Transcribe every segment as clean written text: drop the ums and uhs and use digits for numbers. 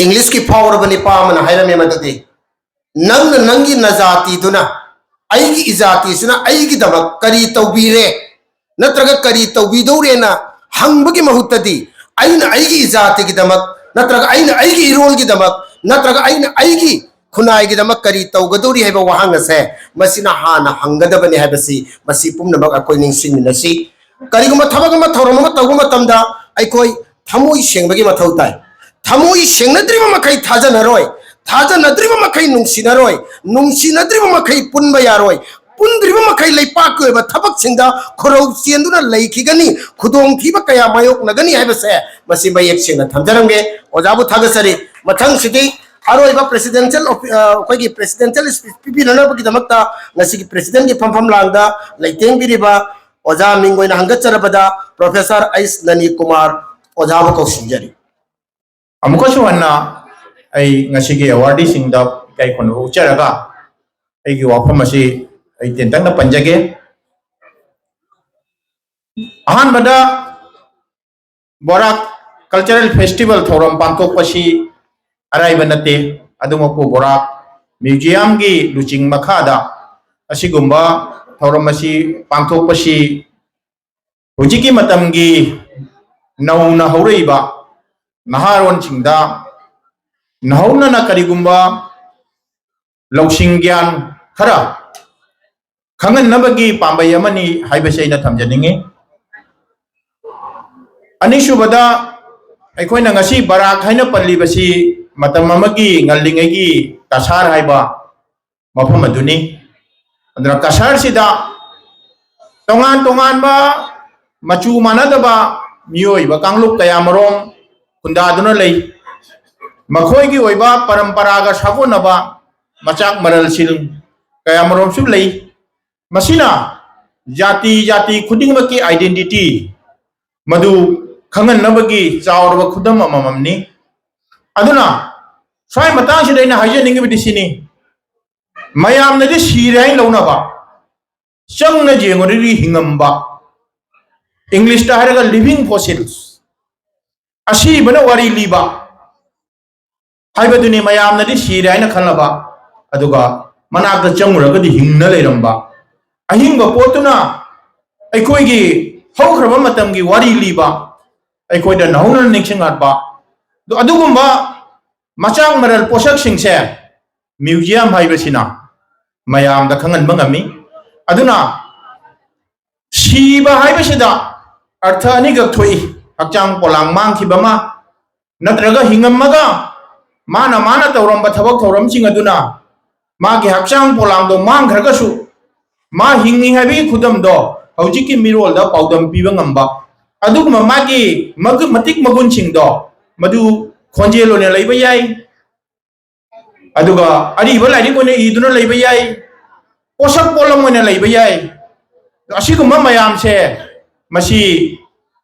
English की फावरबनी पामना हायरमे मददे नंग नंगी नजाती दुना आईगी इजाती सुना आईगी दमक करी तौबीरे नत्रगा करी तौबीदौरेना हंबगी महुत्तदी आईना आईगी इजाती की दमक नत्रगा आईना आईगी इरोल की दमक नत्रगा आईना आईगी खुनाई की दमक करी तौगदौरी है वहांग से मसीना हाना हंगदबने है बसी मसी पुमनमक अकोई निंगसिंगनसी करीगुमा थबगमा थौरममा तौगुमा तमदा अकोई थमोई सेंबगी मथौ ताई थमोई सेंगनद्रिबा मखै थाजनरोय थाजनद्रिबा मखै नुंसिनरोय नुंसिनद्रिबा मखै पुनबा यारोय पुनद्रिबा मखै लैपाक कोइबा थबक सिंदा खरौ चेंदुना लैखिगनी खुदोंग थीबा कया मायोक नगनी हाइबसे मसी मयेक सेंना थमजरंगे ओजाबु थागसरी मथंग सिटी अरोइबा प्रेसिडेंशियल कोइगी प्रेसिडेंशियल स्पीच पिबिननबगी दमकता ngasi प्रेसिडेंट की फमफम लांगदा लैतेंग बिरिबा ओजा मिंगोइना हंगचरबदा प्रोफेसर आइस ननी कुमार ओजाबु कौसिंजरी अमुकसु हन्ना आई ngasi की awardee सिंगदा kai kon ucharaga ai gi wafam asi ai tentang na panjage ahan bada borak cultural festival thoram pangkok pasi arai banate adumapu borak museum gi luching makhada asigumba thoram asi pangkok pasi hojiki matam gi nauna haureiba naharon chingda nahuna na karigumba लौसिंग ज्ञान खरा खंगन नबगी पांबई अमनी हाइबसे ना थमजनिंगे अनिसुबदा अखोइना ngasi Barack हाइना पल्लीबसी मतम अमगी ngaliंगेगी कसार हाइबा मफम अदुनी अदरा कसार सिदा तोंगान तोंगान बा मचू मानदबा मियोइबा कांगलुप कयामरोम कुंदादुना लई मखोइगी ओइबा परंपरागा सागोनबा मचाक मरल सिल कयामरोम सुब लई मसीना जाति जाति खुदिंग की आइडेंटिटी मधु खंगन नबगी चावरब खुदम अममनी अदुना स्वाय मतांग सिदैना हाइजनिंग बिदिसिनी मयाम नदि सिराय लौनबा चंगना जेंगोरि हिंगमबा इंग्लिश ता हरगा लिविंग फॉसिल्स असी बना वारी लीबा हाइबदुनी मयाम नदि सिरायना खनबा अदुगा मनाक चंगुरगदी हिंगना लेरंबा अहिंग पोतुना अखोइगी हौख्रबा मतमगी वारी लीबा अखोइदा नहुना निंगसिंगाटबा दो अदुगुंबा मचांग मरल पोषक सिंगसे म्यूजियम हाइबसिना मयाम दा खंगन बंगमी अदुना सीबा हाइबसिदा अर्थ अनिगक थोई हक्चांग पोलांग मांगखिबमा नत्रगा हिंगमगा माना माना तौरंबा थबक थौरम सिंग अदुना मागी हक्चांग पोलांग दो मांग घरगसु मा हिंगी हैबी खुदम दो हौजिकी मिरोल दा पाउदम पीबा ngamba अदुगमा मागी मतिक मगुन सिंग दो मदु खोंजेलो ने लैबा याई अदुगा अरिबा लाइनि कोने इदुना लैबा याई पोषक पोलम ने लैबा याई असिगुमा मयाम से मसी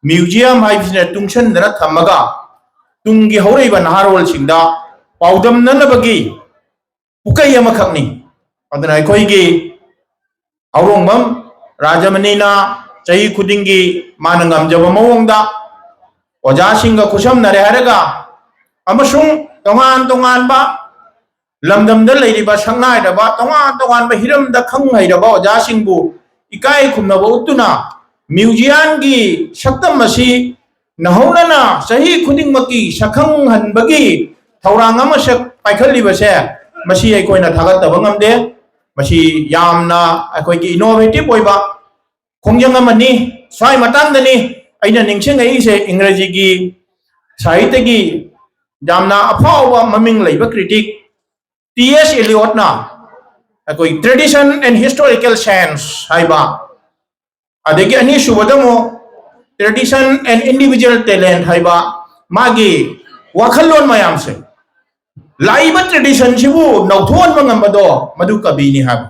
म्यूजियम हाइबिसने तुंगसन दना थमगा तुंगी हौरैबा नहारोल सिंगदा पाउदम ननबगी उकई अमखकनी अदना अखोइगी औरोंगबम राजमनीना चही खुदिंगी मानंगम जब मवंगदा ओजासिंग खुसम नरे हरगा अमसुंग तोंगान तोंगान बा लमदमदा लैरिबा संगनायदबा तोंगान तोंगान बा हिरमदा खंगहैदबा ओजासिंगबु इकाई खुमनबा उतुना म्यूजियम की सक्तम मसी नहौनना सही खुदिंगमकी सखंग हनबगी थौरांग अमसक पाइखलिबसे मसी अखोइना थागतब ngamde मसी यामना अखोइगी इनोवेटिव ओइबा खोंजंग अमनी स्वाय मतंगदनी अइना निंगसिंग अइसे इंग्रजी की साहित्य की यामना अफावबा ममिंग लैबा क्रिटिक टीएस एलियट ना अखोइ ट्रेडिशन एंड हिस्टोरिकल सेंस हाइबा अदेगी अनि सुबदमो ट्रेडिशन एंड इंडिविजुअल टैलेंट हाइबा मागी वाखलोन मयाम से लाइबा ट्रेडिशन सिबु नौथोन मंगमदो मधु कबीनी हाब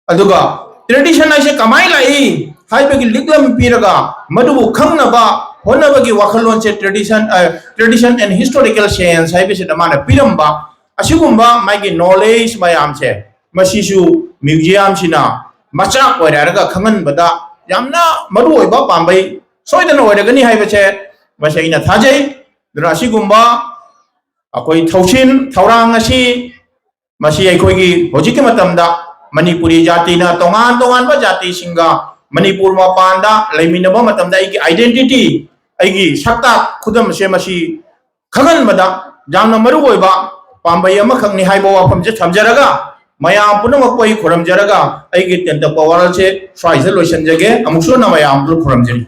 अदुगा ट्रेडिशन आइसे कमाई लाई हाइबगी लिगलम पीरगा मधु खंगनबा होनबगी वाखलोन से tradition and historical sense हाइबसे Damana पिरंबा असिगुंबा मागी नॉलेज मयाम से मसीसु म्यूजियम सिना मचा ओइरारगा खंगनबदा यामना मरु ओइबा पांबई सोइदन ओइरगनी हाइबसे मसैना थाजै दरा असिगुंबा अखोई थौसिन थौरांग असी मसी अखोई होजिक मतमदा मणिपुरी जाति ना तोंगान तोंगान बा जाति सिंगा मणिपुर मपानदा लेमिनबा मतमदा आइगी आइडेंटिटी आइगी सक्ता खुदम से मसी खगन मदा जामना मरु ओइबा पांबई अमा खंगनि हाइबा वाफम जे थमजरगा मयाम पुनमक पई खुरमजरगा आइगी टेंट पवारल से स्वाइसे लोइसन जगे अमुसो न मयाम खुरमजरी